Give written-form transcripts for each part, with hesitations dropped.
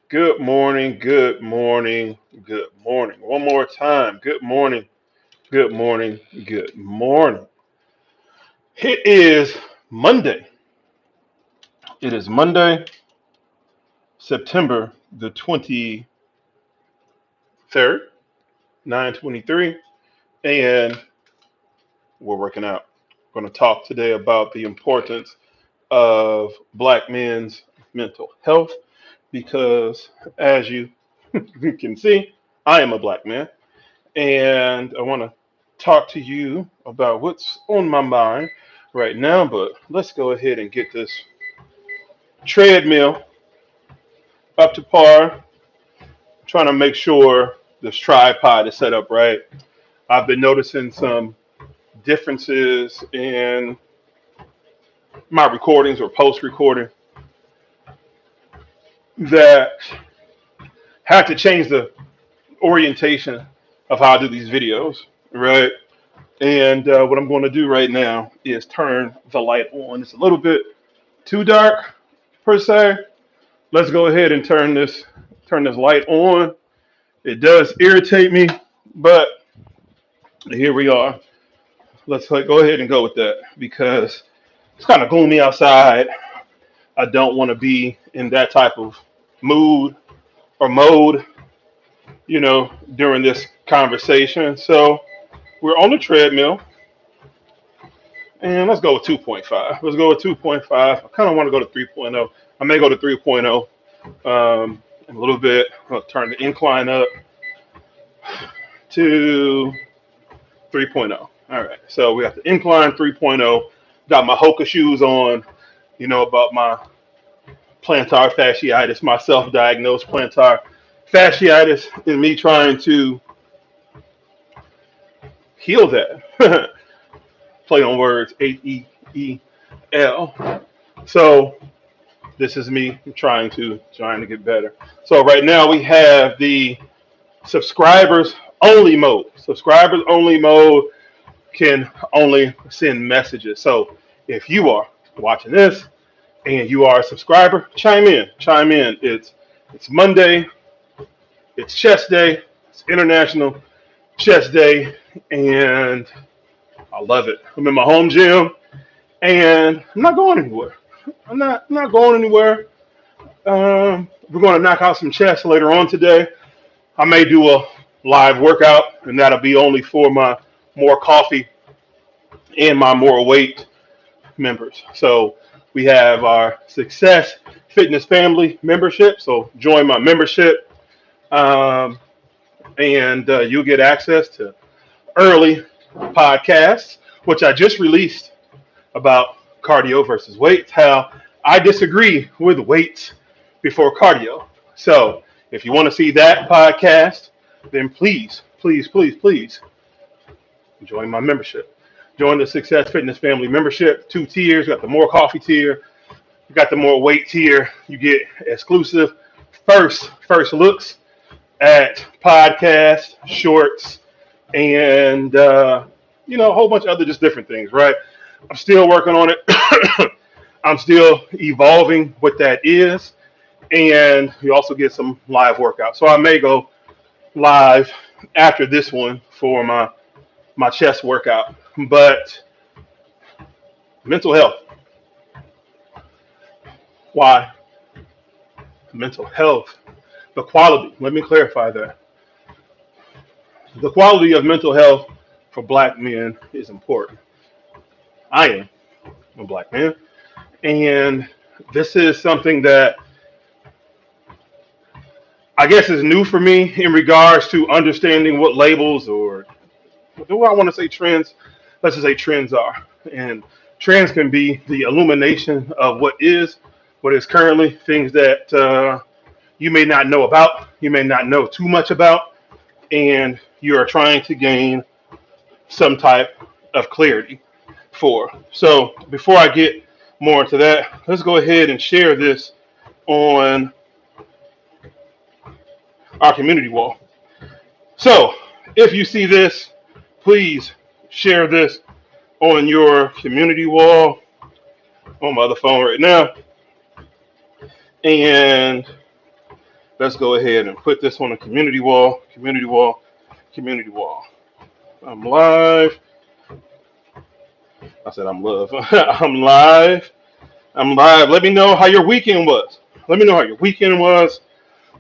Good morning, good morning, good morning. One more time. Good morning, good morning, good morning. It is Monday. It is Monday, September the 23rd, 9:23, and we're working out. We're going to talk today about the importance of black men's mental health because, as you can see, I am a black man. And I want to talk to you about what's on my mind right now. But let's go ahead and get this treadmill up to par. Trying to make sure this tripod is set up right. I've been noticing some differences in my recordings or post recording that have to change the orientation of how I do these videos, right? And what I'm going to do right now is turn the light on. It's a little bit too dark per se. Let's go ahead and turn this light on. It does irritate me, but here we are. Let's go ahead and go with that because it's kind of gloomy outside. I don't want to be in that type of mood or mode, during this conversation. So we're on the treadmill, and let's go with 2.5. Let's go with 2.5. I kind of want to go to 3.0. I may go to 3.0 in a little bit. I'll turn the incline up to 3.0. All right. So we got the incline 3.0. Got my Hoka shoes on, about my plantar fasciitis, my self diagnosed plantar fasciitis, and me trying to heal that. Play on words, Heal. So this is me trying to get better. So right now we have the subscribers only mode. Subscribers only mode can only send messages. So if you are watching this and you are a subscriber, chime in. Chime in. It's Monday, it's chest day, it's international chest day, and I love it. I'm in my home gym and I'm not going anywhere. I'm not going anywhere. We're going to knock out some chest later on today. I may do a live workout, and that'll be only for my more coffee and my more weight members. So we have our Success Fitness Family membership. So join my membership, um, and you'll get access to early podcasts, which I just released about cardio versus weights, how I disagree with weights before cardio. So if you want to see that podcast, then please, please, please, please join my membership. Join the Success Fitness Family membership. 2 tiers. You got the more coffee tier. You got the more weight tier. You get exclusive first looks at podcasts, shorts, and a whole bunch of other just different things. Right. I'm still working on it. I'm still evolving what that is, and you also get some live workouts. So I may go live after this one for my chest workout. But mental health, why? Mental health, the quality. Let me clarify that. The quality of mental health for black men is important. I am a black man, and this is something that I guess is new for me in regards to understanding what labels or do I want to say trends? Let's just say trends are. And trends can be the illumination of what is currently, things that you may not know about, you may not know too much about, and you are trying to gain some type of clarity for. So before I get more into that, let's go ahead and share this on our community wall. So if you see this, please share this on your community wall on my other phone right now. And Let's go ahead and put this on a community wall, community wall, community wall. I'm live. I said I'm live. I'm live. I'm live. Let me know how your weekend was. Let me know how your weekend was.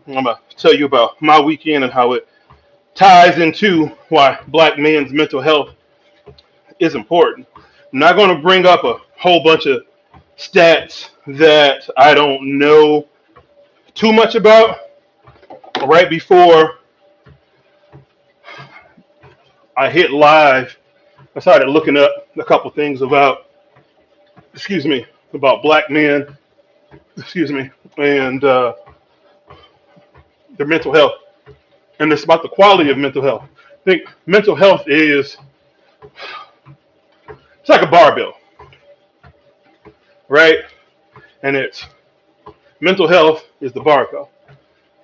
I'm going to tell you about my weekend and how it ties into why black men's mental health is important. I'm not going to bring up a whole bunch of stats that I don't know too much about. Right before I hit live, I started looking up a couple things about, about black men, and their mental health. And it's about the quality of mental health. I think mental health is, it's like a barbell, right? And it's mental health is the barbell,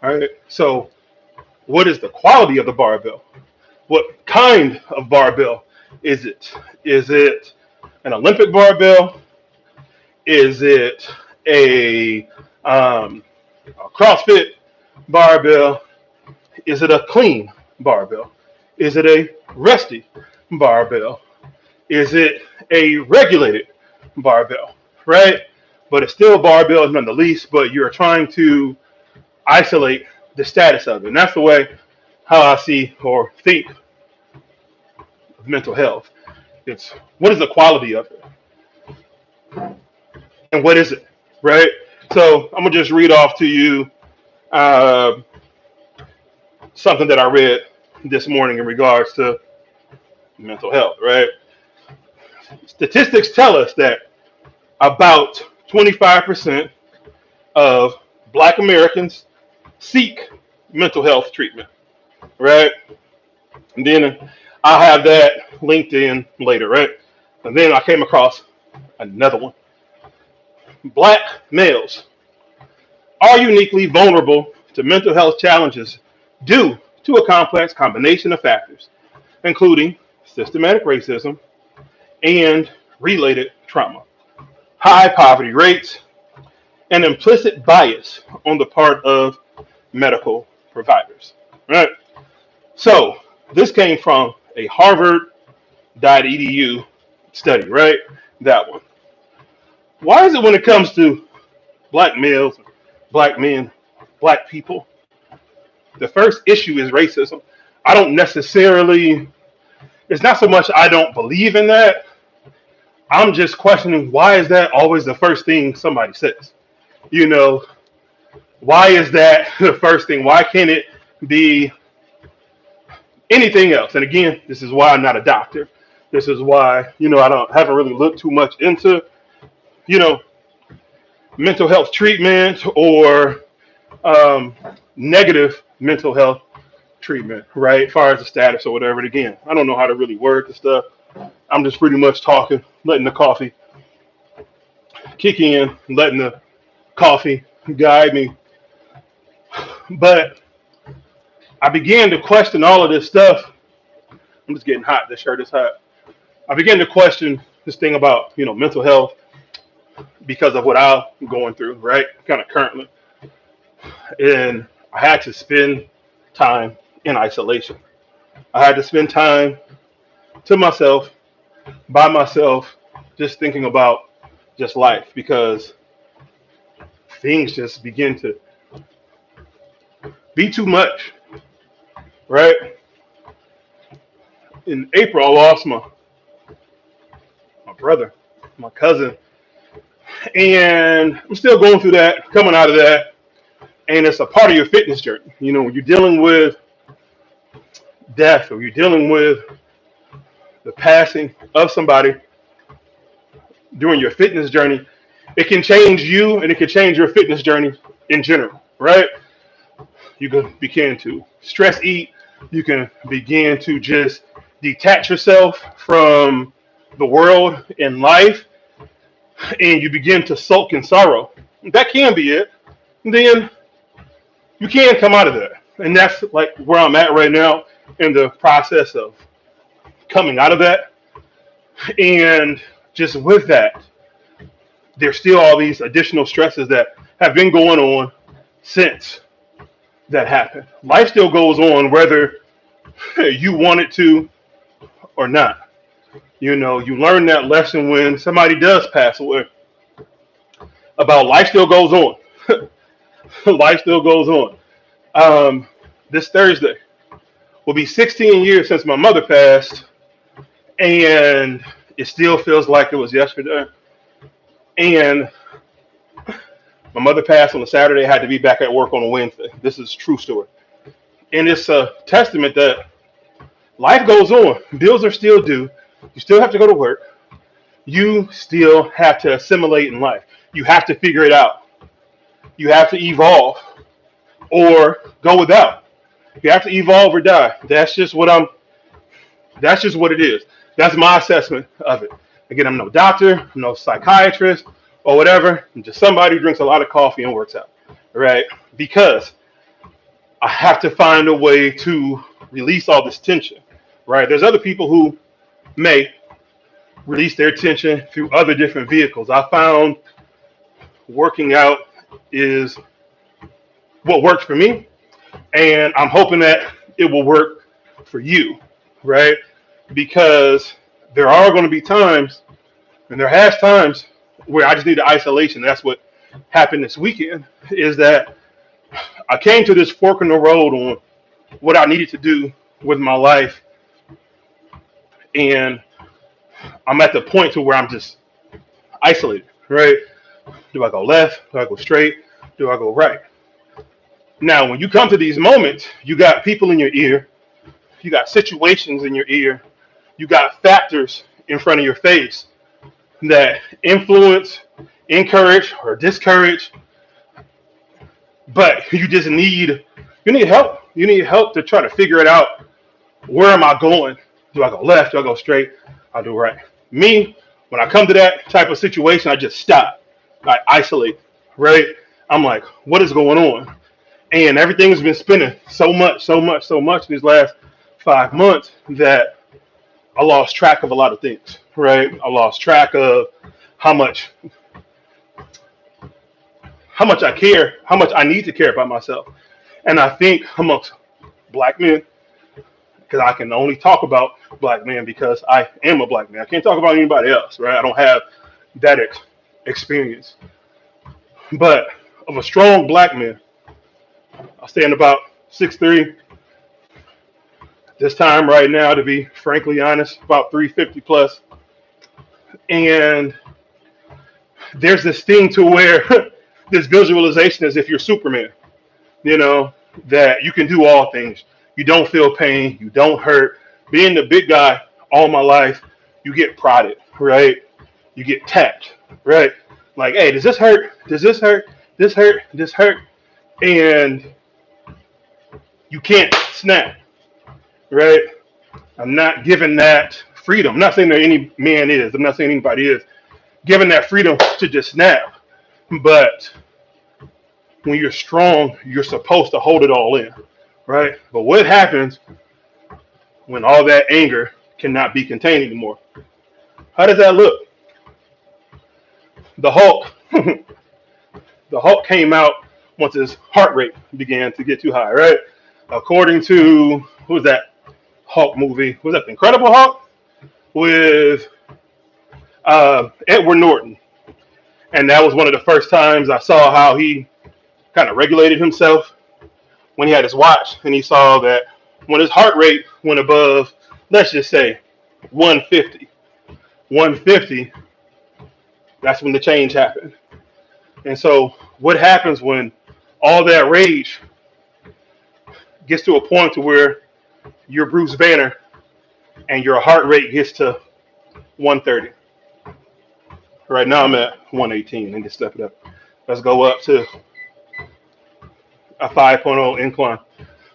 right? So what is the quality of the barbell? What kind of barbell is it? Is it an Olympic barbell? Is it a CrossFit barbell? Is it a clean barbell? Is it a resty barbell? Is it a regulated barbell? Right? But it's still barbell nonetheless, but you're trying to isolate the status of it. And that's the way how I see or think of mental health. It's what is the quality of it? And what is it? Right? So I'm going to just read off to you uh, something that I read this morning in regards to mental health, right? Statistics tell us that about 25% of black Americans seek mental health treatment, right? And then I'll have that linked in later, right? And then I came across another one. Black males are uniquely vulnerable to mental health challenges due to a complex combination of factors, including systematic racism and related trauma, high poverty rates, and implicit bias on the part of medical providers. Right? So this came from a Harvard.edu study, right? That one. Why is it when it comes to black males, black men, black people, the first issue is racism? I don't necessarily, it's not so much I don't believe in that. I'm just questioning why is that always the first thing somebody says? You know, why is that the first thing? Why can't it be anything else? And again, this is why I'm not a doctor. This is why, haven't really looked too much into, you know, mental health treatment or negative mental health treatment, right? As far as the status or whatever. And again, I don't know how to really word the stuff. I'm just pretty much talking, letting the coffee kick in, letting the coffee guide me. But I began to question all of this stuff. I'm just getting hot. This shirt is hot. I began to question this thing about, mental health because of what I'm going through, right? Kind of currently. And I had to spend time in isolation. I had to spend time to myself, by myself, just thinking about just life because things just begin to be too much, right? In April, I lost my brother, my cousin, and I'm still going through that, coming out of that, and it's a part of your fitness journey. When you're dealing with death or you're dealing with the passing of somebody during your fitness journey, it can change you and it can change your fitness journey in general, right? You can begin to stress eat. You can begin to just detach yourself from the world and life, and you begin to sulk in sorrow. That can be it. And then you can come out of that. And that's like where I'm at right now in the process of coming out of that. And just with that, there's still all these additional stresses that have been going on since that happen. Life still goes on whether you want it to or not. You know, you learn that lesson when somebody does pass away about life still goes on. Life still goes on. Um, this Thursday will be 16 years since my mother passed, and it still feels like it was yesterday. And my mother passed on a Saturday. I had to be back at work on a Wednesday. This is a true story. And it's a testament that life goes on. Bills are still due. You still have to go to work. You still have to assimilate in life. You have to figure it out. You have to evolve or go without. You have to evolve or die. That's just what it is. That's my assessment of it. Again, I'm no doctor, I'm no psychiatrist or whatever. I'm just somebody who drinks a lot of coffee and works out. Right? Because I have to find a way to release all this tension. Right? There's other people who may release their tension through other different vehicles. I found working out is what works for me, and I'm hoping that it will work for you, right? Because there are going to be times, and there has times where I just need the isolation. That's what happened this weekend. Is that I came to this fork in the road on what I needed to do with my life, and I'm at the point to where I'm just isolated, right? Do I go left? Do I go straight? Do I go right? Now, when you come to these moments, you got people in your ear, you got situations in your ear, you got factors in front of your face that influence, encourage, or discourage. But you need help. You need help to try to figure it out. Where am I going? Do I go left? Do I go straight? I do right. Me, when I come to that type of situation, I just stop. I isolate, right? I'm like, what is going on? And everything's been spinning so much these last 5 months that I lost track of a lot of things, right? I lost track of how much I care, how much I need to care about myself. And I think amongst black men, because I can only talk about black men because I am a black man. I can't talk about anybody else, right? I don't have that experience. But of a strong black man, I stand about 6'3". This time right now, to be frankly honest, about 350 plus. And there's this thing to where this visualization is if you're Superman, you know, that you can do all things. You don't feel pain. You don't hurt. Being the big guy all my life, you get prodded, right? You get tapped, right? Like, hey, does this hurt? Does this hurt? This hurt? This hurt? And you can't snap, right? I'm not giving that freedom. I'm not saying that any man is. I'm not saying anybody is given that freedom to just snap. But when you're strong, you're supposed to hold it all in, right? But what happens when all that anger cannot be contained anymore? How does that look? The Hulk, the Hulk came out once his heart rate began to get too high, right? According to, who was that Hulk movie? Was that The Incredible Hulk? With Edward Norton. And that was one of the first times I saw how he kind of regulated himself when he had his watch. And he saw that when his heart rate went above, let's just say 150, that's when the change happened. And so what happens when all that rage gets to a point to where you're Bruce Banner and your heart rate gets to 130? Right now I'm at 118 and just step it up. Let's go up to a 5.0 incline.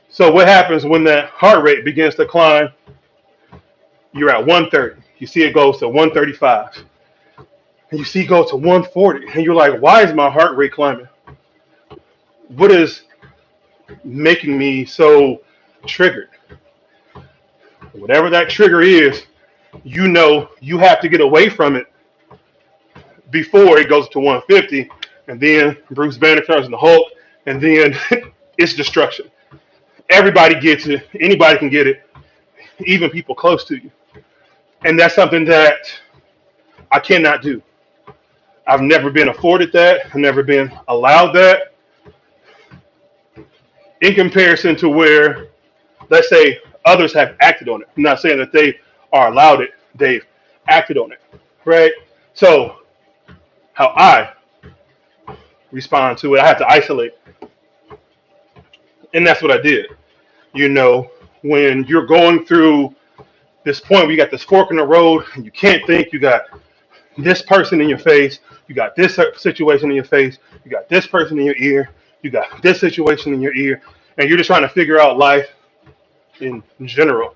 So what happens when that heart rate begins to climb? You're at 130. You see it goes to 135. And you see it go to 140. And you're like, why is my heart rate climbing? What is making me so triggered? Whatever that trigger is, you know you have to get away from it before it goes to 150. And then Bruce Banner turns into Hulk. And then it's destruction. Everybody gets it. Anybody can get it, even people close to you. And that's something that I cannot do. I've never been afforded that. I've never been allowed that in comparison to where, let's say, others have acted on it. I'm not saying that they are allowed it. They've acted on it, right? So how I respond to it, I have to isolate. And that's what I did. You know, when you're going through this point where you got this fork in the road and you can't think, you got this person in your face, you got this situation in your face, you got this person in your ear, you got this situation in your ear, and you're just trying to figure out life in general.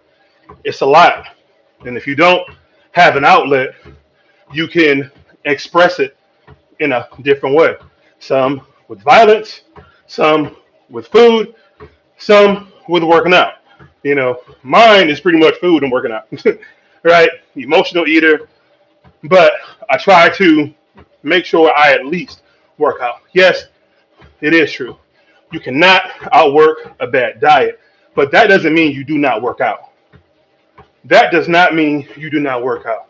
It's a lot. And if you don't have an outlet, you can express it in a different way. Some with violence, some with food, some with working out. You know, mine is pretty much food and working out, right? Emotional eater, but I try to make sure I at least work out. Yes, it is true. You cannot outwork a bad diet, but that doesn't mean you do not work out. That does not mean you do not work out.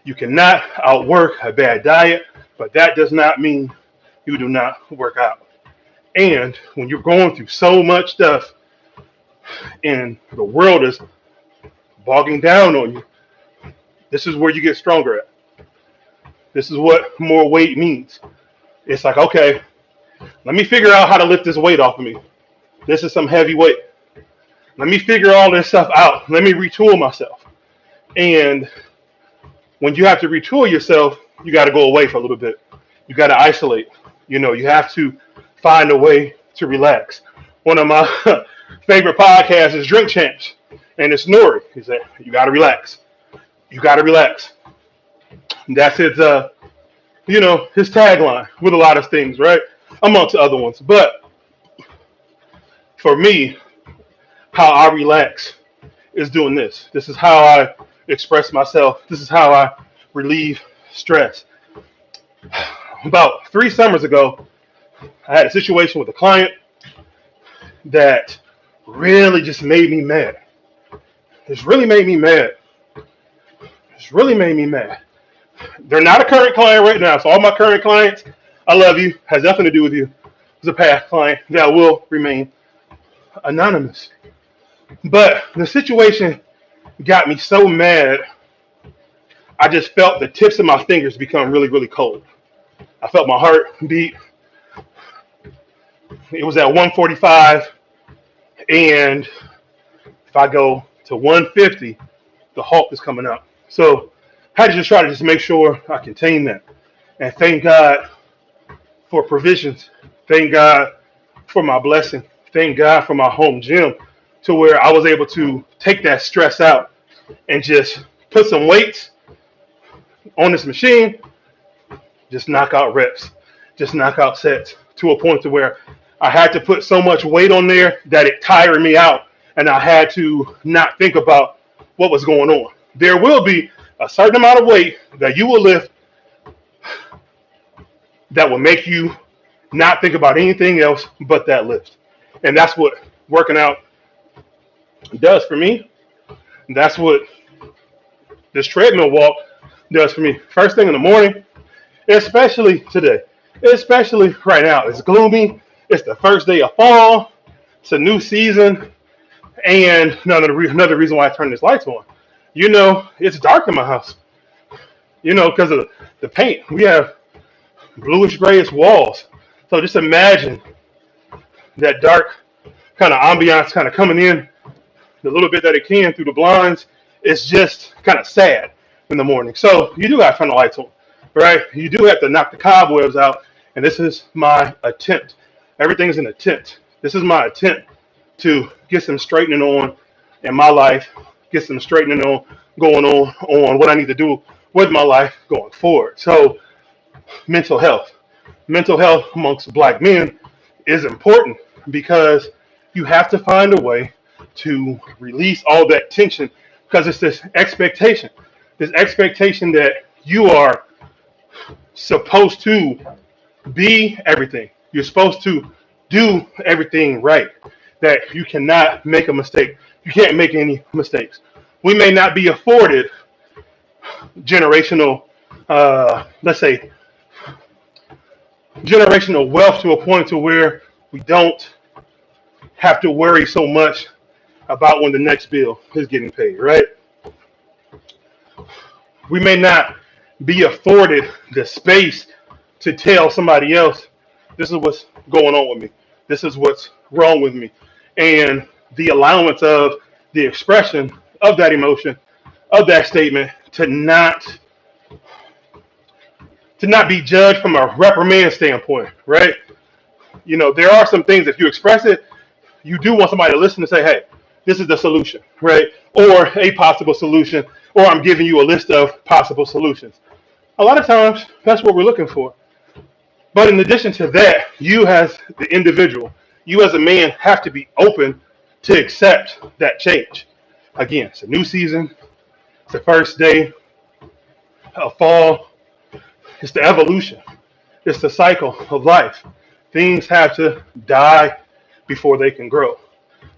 You cannot outwork a bad diet, but that does not mean you do not work out. And when you're going through so much stuff and the world is bogging down on you, this is where you get stronger at. This is what more weight means. It's like, okay, let me figure out how to lift this weight off of me. This is some heavy weight. Let me figure all this stuff out. Let me retool myself. And when you have to retool yourself, you got to go away for a little bit. You got to isolate. You know, you have to find a way to relax. One of my favorite podcasts is Drink Champs, and it's Nori. He said, you got to relax. You got to relax. And that's his, his tagline with a lot of things, right? Amongst other ones. But for me, how I relax is doing this. This is how I express myself. This is how I relieve stress. About 3 summers ago, I had a situation with a client that really just made me mad. It's really made me mad. It's really made me mad. They're not a current client right now. So all my current clients, I love you. Has nothing to do with you. It's a past client that will remain anonymous. But the situation got me so mad, I just felt the tips of my fingers become really, really cold. I felt my heart beat. It was at 145, and if I go to 150, the Hulk is coming up. So I had to just try to just make sure I contain that. And thank God for provisions. Thank God for my blessing. Thank God for my home gym, to where I was able to take that stress out and just put some weights on this machine, just knock out reps, just knock out sets, to a point to where I had to put so much weight on there that it tired me out, and I had to not think about what was going on. There will be a certain amount of weight that you will lift that will make you not think about anything else but that lift. And that's what working out does for me. That's what this treadmill walk does for me. First thing in the morning, especially today, especially right now, it's gloomy. It's the first day of fall. It's a new season. And another reason why I turned this lights on. You know, it's dark in my house. You know, because of the paint. We have bluish grayish walls. So just imagine that dark kind of ambiance kind of coming in, the little bit that it can through the blinds. It's just kind of sad in the morning. So you do have to turn the lights on, right? You do have to knock the cobwebs out. And this is my attempt. Everything's an attempt. This is my attempt to get some straightening on in my life, get some straightening on going on what I need to do with my life going forward. So mental health amongst Black men is important, because you have to find a way to release all that tension, because it's this expectation that you are supposed to be everything. You're supposed to do everything right, that you cannot make a mistake. You can't make any mistakes. We may not be afforded generational, let's say, generational wealth to a point to where we don't have to worry so much about when the next bill is getting paid, right? We may not be afforded the space to tell somebody else, this is what's going on with me. This is what's wrong with me. And the allowance of the expression of that emotion, of that statement, to not be judged from a reprimand standpoint, right? You know, there are some things, if you express it, you do want somebody to listen and say, hey, this is the solution, right? Or a possible solution, or I'm giving you a list of possible solutions. A lot of times, that's what we're looking for. But in addition to that, you as the individual, you as a man have to be open to accept that change. Again, it's a new season. It's the first day of fall. It's the evolution. It's the cycle of life. Things have to die before they can grow.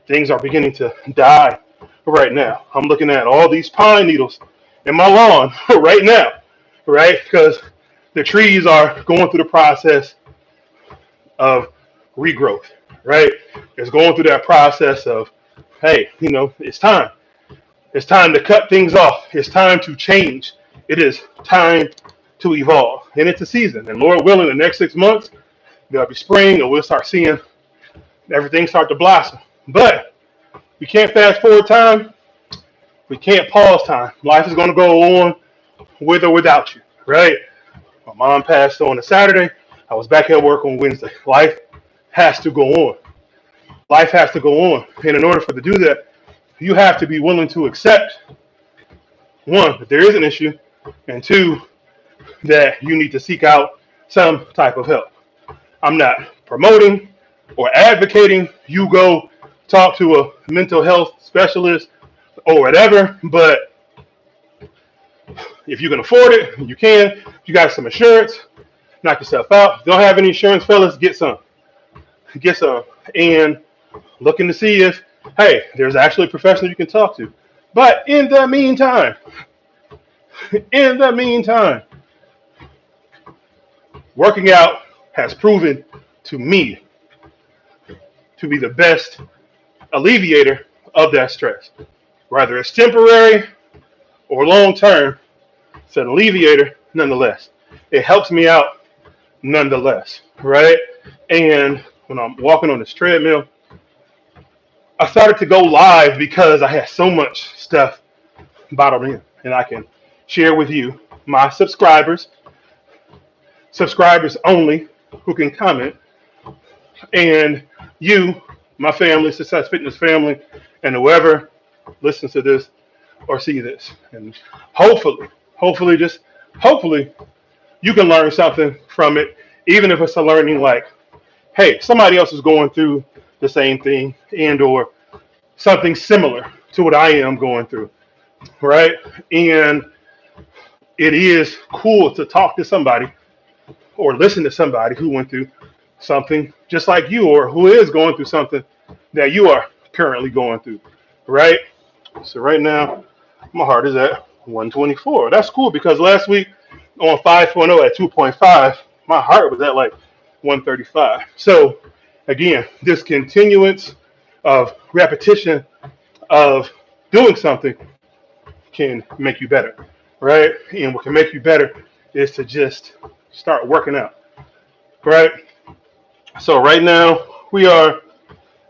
Things are beginning to die right now. I'm looking at all these pine needles in my lawn right now, right? Because the trees are going through the process of regrowth, right? It's going through that process of, hey, it's time. It's time to cut things off. It's time to change. It is time to evolve. And it's a season. And Lord willing, the next 6 months, there'll be spring and we'll start seeing everything start to blossom. But we can't fast forward time. We can't pause time. Life is going to go on with or without you, right? My mom passed on a Saturday. I was back at work on Wednesday. Life has to go on. Life has to go on. And in order for to do that, you have to be willing to accept, one, that there is an issue, and two, that you need to seek out some type of help. I'm not promoting or advocating you go talk to a mental health specialist or whatever, but if you can afford it, you can. If you got some insurance, knock yourself out. If you don't have any insurance, fellas, get some. Get some. And looking to see if, hey, there's actually a professional you can talk to. But in the meantime, working out has proven to me to be the best alleviator of that stress. Whether it's temporary or long term, it's an alleviator nonetheless. It helps me out nonetheless, right? And when I'm walking on this treadmill, I started to go live because I had so much stuff bottled in. And I can share with you, my subscribers only, who can comment, and you, my family, Success Fitness family, and whoever listens to this or see this. And hopefully, you can learn something from it, even if it's a learning like, hey, somebody else is going through the same thing and or something similar to what I am going through, right? And it is cool to talk to somebody or listen to somebody who went through something just like you or who is going through something that you are currently going through, right? So right now, my heart is at 124. That's cool because last week on 5.0 at 2.5, my heart was at like 135. So again, this continuance of repetition of doing something can make you better, right? And what can make you better is to just start working out, right? So right now we are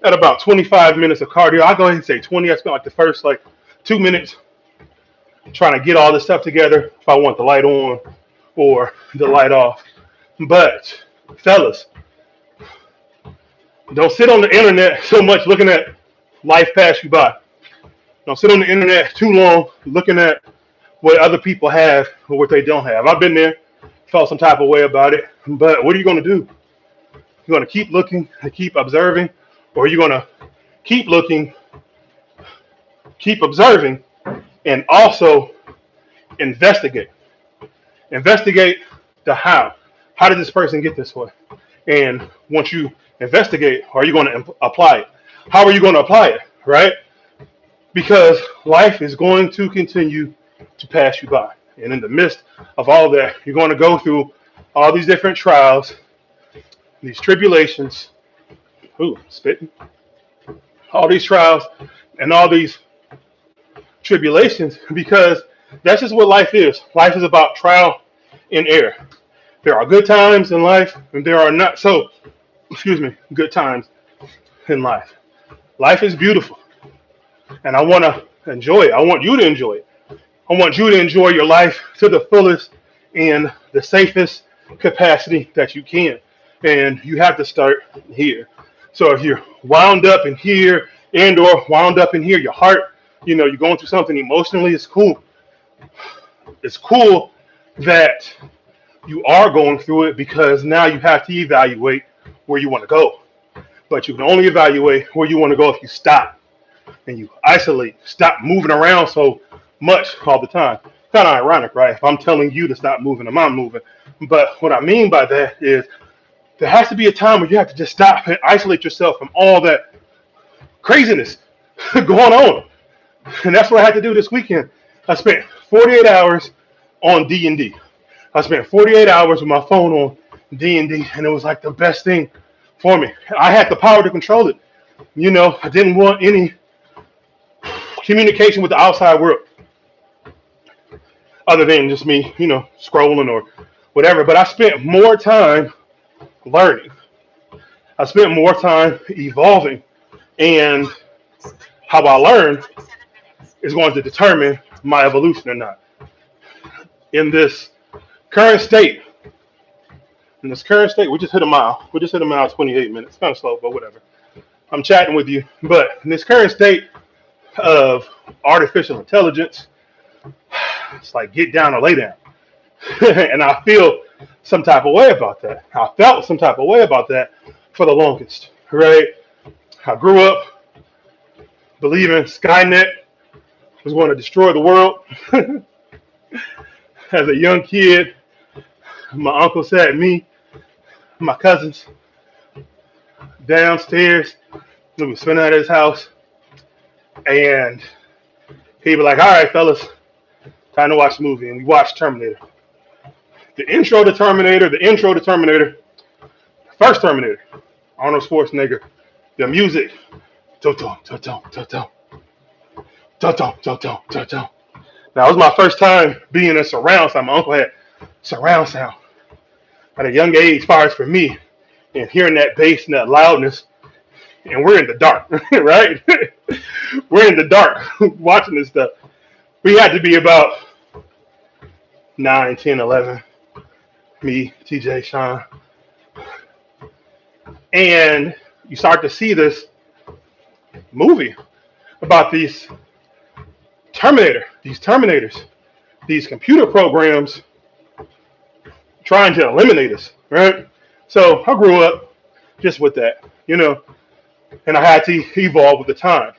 at about 25 minutes of cardio. I'll go ahead and say 20. I spent like the first 2 minutes trying to get all this stuff together if I want the light on or the light off. But fellas, don't sit on the internet so much looking at life pass you by. Don't sit on the internet too long looking at what other people have or what they don't have. I've been there, felt some type of way about it. But what are you going to do? You're going to keep looking and keep observing, or you're going to keep looking, keep observing, and also investigate. Investigate the how. How did this person get this way? And once you investigate, or are you going to apply it? How are you going to apply it, right? Because life is going to continue to pass you by. And in the midst of all that, you're going to go through all these different trials, these tribulations, spitting, all these trials and all these tribulations, because that's just what life is. Life is about trial and error. There are good times in life, and there are not so, good times in life. Life is beautiful, and I want to enjoy it. I want you to enjoy it. I want you to enjoy your life to the fullest in the safest capacity that you can. And you have to start here. So if you're wound up in here and or wound up in here, your heart, you're going through something emotionally, it's cool. It's cool that you are going through it, because now you have to evaluate where you want to go. But you can only evaluate where you want to go if you stop and you isolate, stop moving around so much all the time. Kind of ironic, right? If I'm telling you to stop moving, I'm moving. But what I mean by that is there has to be a time where you have to just stop and isolate yourself from all that craziness going on. And that's what I had to do this weekend. I spent 48 hours on D&D. I spent 48 hours with my phone on D&D, and it was like the best thing for me. I had the power to control it. I didn't want any communication with the outside world other than just me, scrolling or whatever. But I spent more time learning. I spent more time evolving. And how I learn is going to determine my evolution or not. In this current state, we just hit a mile. We just hit a mile 28 minutes. Kind of slow, but whatever. I'm chatting with you. But in this current state of artificial intelligence, it's like get down or lay down. And I feel some type of way about that. I felt some type of way about that for the longest, right? I grew up believing Skynet was going to destroy the world. As a young kid, my uncle sat me, my cousins, downstairs. We were spending at his house, and he'd be like, "All right, fellas, time to watch the movie." And we watched Terminator. The intro to Terminator, the first Terminator, Arnold Schwarzenegger, the music, to-tum, to-tum, to-tum, to-tum, to-tum, to-tum. Now, it was my first time being in surround sound. My uncle had surround sound at a young age, as far as for me, and hearing that bass and that loudness, and we're in the dark, right? We're in the dark watching this stuff. We had to be about 9, 10, 11, me, TJ, Sean. And you start to see this movie about these Terminators, these computer programs trying to eliminate us, right? So I grew up just with that, and I had to evolve with the time.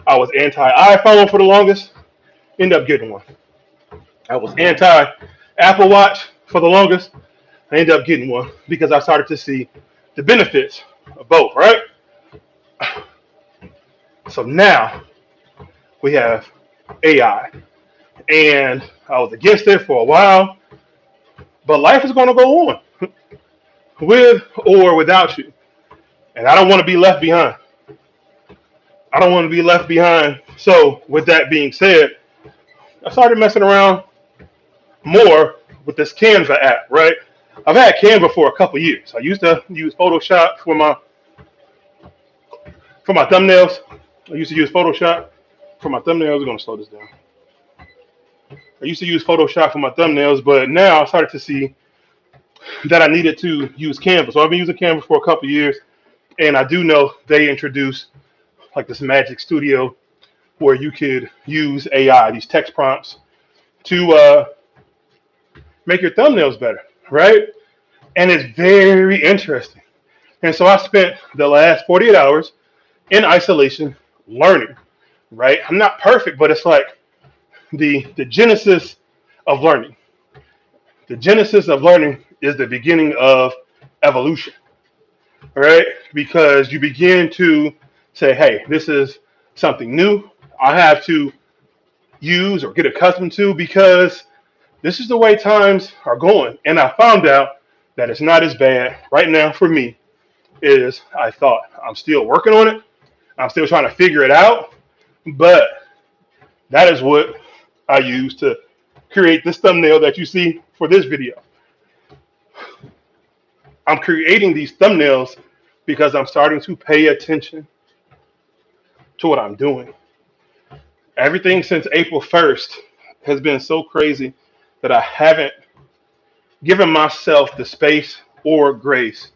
I was anti-iPhone for the longest, ended up getting one. I was anti-Apple Watch for the longest, I ended up getting one because I started to see the benefits of both, right? So now we have AI, and I was against it for a while, but life is going to go on with or without you, and I don't want to be left behind. So with that being said, I started messing around more with this Canva app, right? I've had Canva for a couple years. I used to use Photoshop for my thumbnails. I used to use Photoshop for my thumbnails. We're going to slow this down. I used to use Photoshop for my thumbnails, but now I started to see that I needed to use Canva. So I've been using Canva for a couple years, and I do know they introduced like this Magic Studio where you could use AI, these text prompts, to make your thumbnails better, right? And it's very interesting. And so I spent the last 48 hours in isolation learning, right? I'm not perfect, but it's like the genesis of learning. The genesis of learning is the beginning of evolution. right? Because you begin to say, hey, this is something new. I have to use or get accustomed to because this is the way times are going. And I found out that it's not as bad right now for me as I thought. I'm still working on it. I'm still trying to figure it out. But that is what I use to create this thumbnail that you see for this video. I'm creating these thumbnails because I'm starting to pay attention to what I'm doing. Everything since April 1st has been so crazy that I haven't given myself the space or grace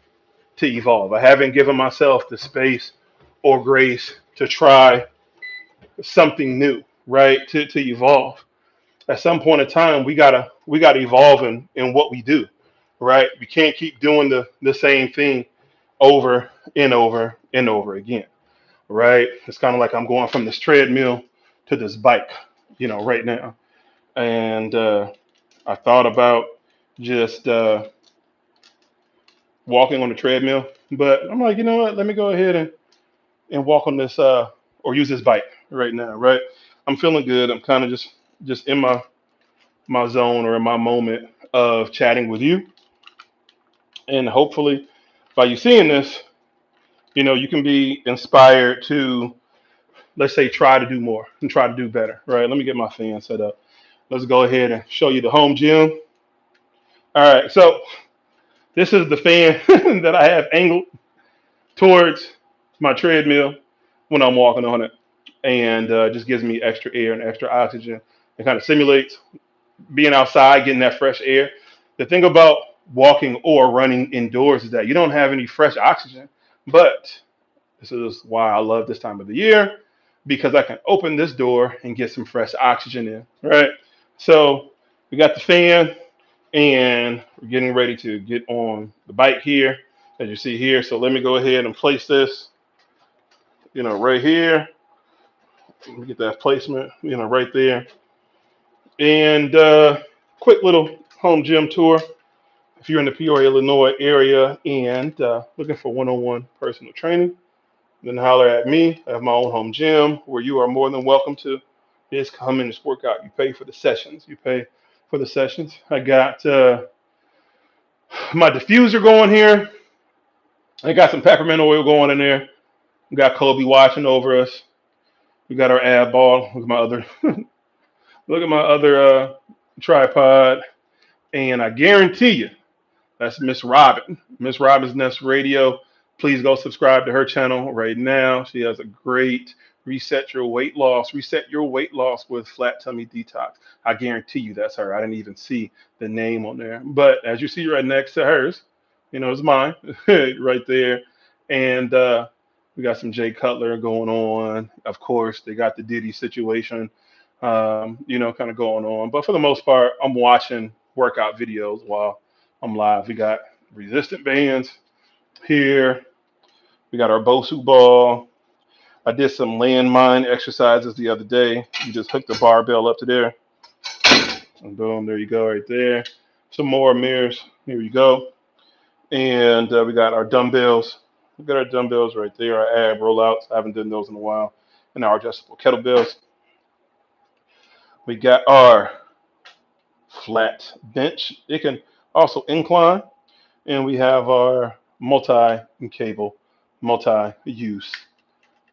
to evolve. I haven't given myself the space or grace to try something new, right? To evolve. At some point in time, we gotta evolve in what we do, right? We can't keep doing the same thing over and over and over again, right? It's kind of like I'm going from this treadmill to this bike, right now. And I thought about just walking on the treadmill, but I'm like, you know what? Let me go ahead and walk on this or use this bike right now, right? I'm feeling good. I'm kind of just in my zone or in my moment of chatting with you, and hopefully by you seeing this, you can be inspired to, let's say, try to do more and try to do better, right? Let me get my fan set up. Let's go ahead and show you the home gym. All right, so this is the fan that I have angled towards my treadmill when I'm walking on it, and just gives me extra air and extra oxygen. It kind of simulates being outside, getting that fresh air. The thing about walking or running indoors is that you don't have any fresh oxygen, but this is why I love this time of the year, because I can open this door and get some fresh oxygen in, right? So we got the fan, and we're getting ready to get on the bike here, as you see here. So let me go ahead and place this, right here. Let me get that placement, right there. And quick little home gym tour. If you're in the Peoria, Illinois area and looking for one-on-one personal training, then holler at me. I have my own home gym where you are more than welcome to just come and just work out. You pay for the sessions. You pay for the sessions. I got my diffuser going here. I got some peppermint oil going in there. We got Kobe watching over us. We got our ab ball. Look at my other look at my other tripod. And I guarantee you, that's Miss Robin. Miss Robin's Nest Radio. Please go subscribe to her channel right now. She has a great reset your weight loss with flat tummy detox. I guarantee you that's her. I didn't even see the name on there. But as you see right next to hers, it's mine right there. And we got some Jay Cutler going on. Of course, they got the Diddy situation, kind of going on. But for the most part, I'm watching workout videos while I'm live. We got resistant bands here. We got our Bosu ball. I did some landmine exercises the other day. You just hook the barbell up to there. And boom, there you go right there. Some more mirrors. Here you go. And we got our dumbbells. We got our dumbbells right there, our ab rollouts. I haven't done those in a while. And our adjustable kettlebells. We got our flat bench. It can also incline. And we have our multi-use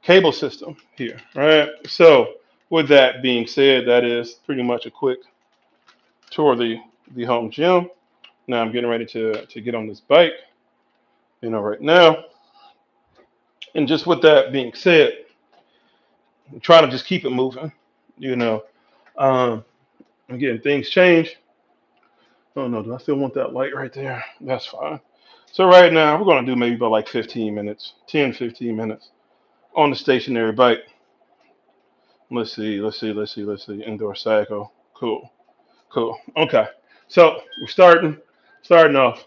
cable system here, right? So with that being said, that is pretty much a quick tour of the home gym. Now I'm getting ready to get on this bike, right now. And just with that being said, I'm trying to just keep it moving, you know. Um, Again, things change. Oh no, do I still want that light right there? That's fine. So right now we're gonna do maybe about like 15 minutes, 10, 15 minutes on the stationary bike. Let's see. Indoor cycle. Cool. Cool. Okay. So we're starting off,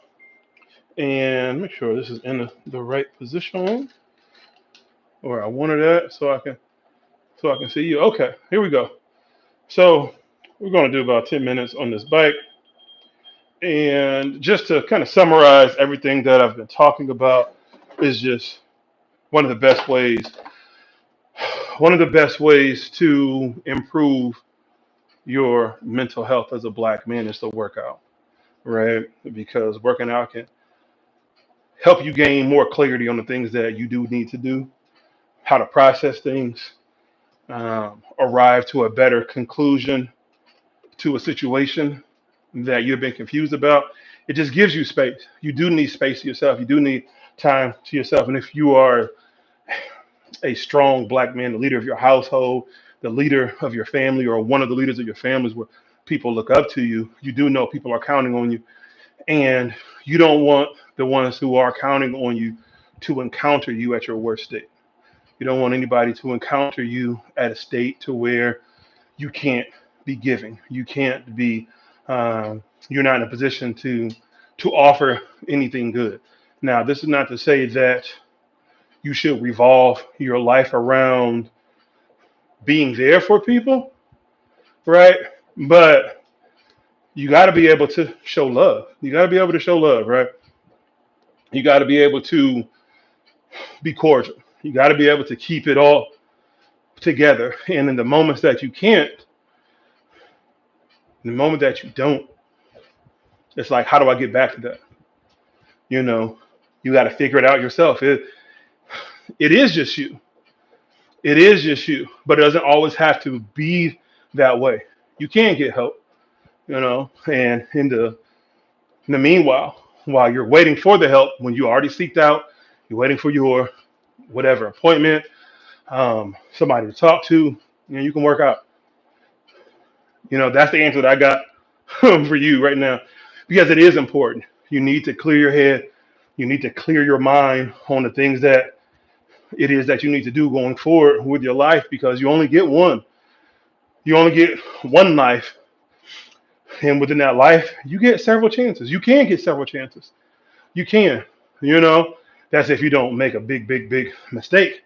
and make sure this is in the right position where I wanted it, so I can see you. Okay. Here we go. So we're gonna do about 10 minutes on this bike, and just to kind of summarize everything that I've been talking about, is just one of the best ways. One of the best ways to improve your mental health as a black man is to work out, right? Because working out can help you gain more clarity on the things that you do need to do, how to process things, arrive to a better conclusion to a situation that you've been confused about. It just gives you space. You do need space to yourself. You do need time to yourself. And if you are a strong black man, the leader of your household, the leader of your family, or one of the leaders of your families where people look up to you, you do know people are counting on you. And you don't want the ones who are counting on you to encounter you at your worst state. You don't want anybody to encounter you at a state to where you can't be giving. You can't be. You're not in a position to offer anything good. Now, this is not to say that you should revolve your life around being there for people, right? But you got to be able to show love. You got to be able to show love, right? You got to be able to be cordial. You got to be able to keep it all together. And in the moments that you can't, in the moment that you don't, it's like, how do I get back to that? You know, you got to figure it out yourself. It is just you. It is just you. But it doesn't always have to be that way. You can get help, you know, and in the meanwhile, while you're waiting for the help, when you already seeked out, you're waiting for your whatever appointment, somebody to talk to, you know, you can work out. You know, that's the answer that I got for you right now, because it is important. You need to clear your head. You need to clear your mind on the things that it is that you need to do going forward with your life, because you only get one. You only get one life. And within that life, you get several chances. You can get several chances. You can, you know, that's if you don't make a big, big, big mistake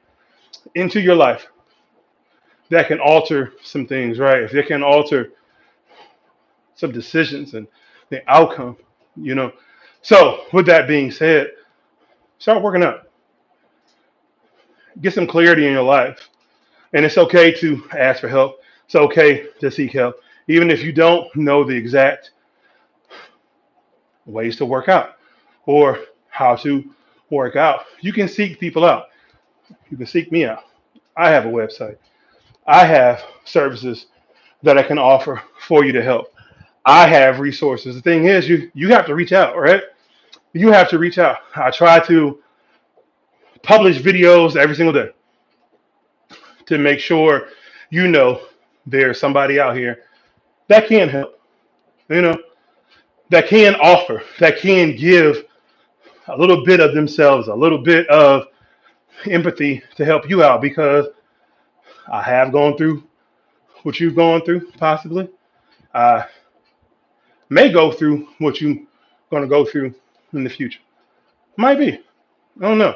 into your life that can alter some things, right? If it can alter some decisions and the outcome, you know. So, with that being said, start working out. Get some clarity in your life. And it's okay to ask for help. It's okay to seek help. Even if you don't know the exact ways to work out or how to work out, you can seek people out. You can seek me out. I have a website. I have services that I can offer for you to help. I have resources. The thing is, you have to reach out, right? You have to reach out. I try to publish videos every single day to make sure you know there's somebody out here that can help, you know, that can offer, that can give a little bit of themselves, a little bit of empathy to help you out, because I have gone through what you've gone through, possibly. I may go through what you're going to go through in the future. Might be. I don't know.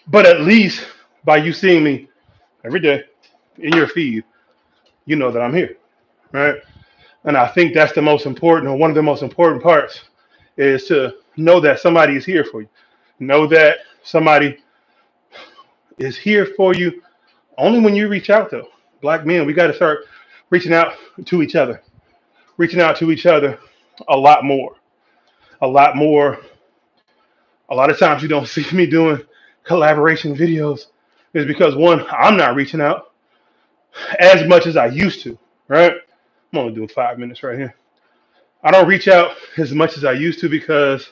But at least by you seeing me every day in your feed, you know that I'm here, right? And I think that's the most important, or one of the most important parts, is to know that somebody is here for you. Know that somebody is here for you only when you reach out, though. Black men, we got to start reaching out to each other, reaching out to each other a lot more, a lot more. A lot of times you don't see me doing collaboration videos is because, one, I'm not reaching out as much as I used to, right? I'm only doing 5 minutes right here. I don't reach out as much as I used to because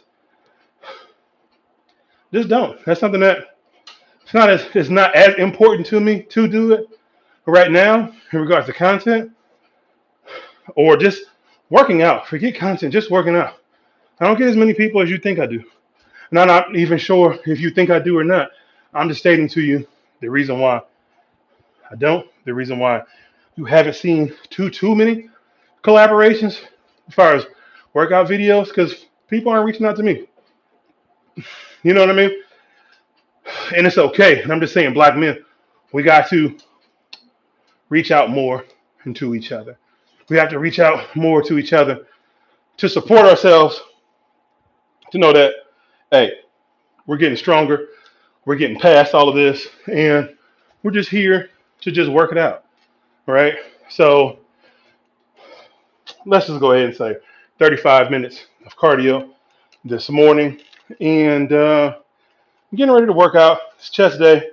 just don't. That's something that it's not as important to me to do it right now in regards to content or just working out. Forget content, just working out. I don't get as many people as you think I do. And I'm not even sure if you think I do or not. I'm just stating to you the reason why I don't, the reason why you haven't seen too many collaborations as far as workout videos, because people aren't reaching out to me. You know what I mean? And it's okay. And I'm just saying, black men, we got to reach out more to each other. We have to reach out more to each other to support ourselves, to know that, hey, we're getting stronger. We're getting past all of this, and we're just here to just work it out, right? So let's just go ahead and say 35 minutes of cardio this morning, and I'm getting ready to work out. It's chest day.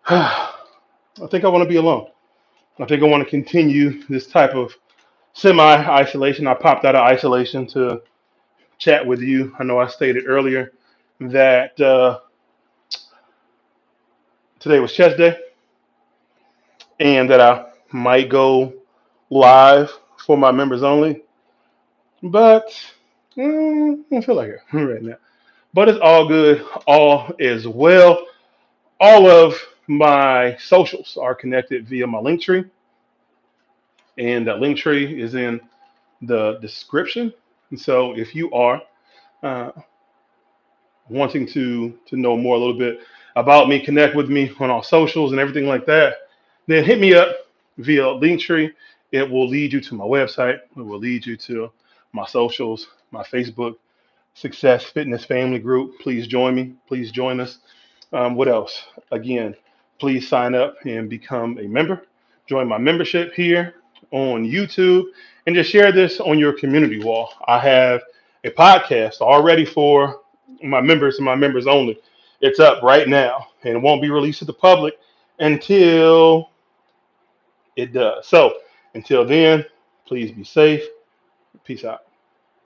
I think I want to be alone. I think I want to continue this type of semi-isolation. I popped out of isolation to chat with you. I know I stated earlier that today was chest day and that I might go live for my members only, but I don't feel like it right now. But it's all good. All is well. All of my socials are connected via my link tree, and that link tree is in the description. And so if you are uh, wanting to know more a little bit about me, connect with me on our socials and everything like that, then hit me up via Linktree. It will lead you to my website. It will lead you to my socials, my Facebook Success Fitness Family Group. Please join me. Please join us. What else? Again, please sign up and become a member. Join my membership here on YouTube and just share this on your community wall. I have a podcast already for my members and my members only. It's up right now and it won't be released to the public until it does. So until then, please be safe. Peace out.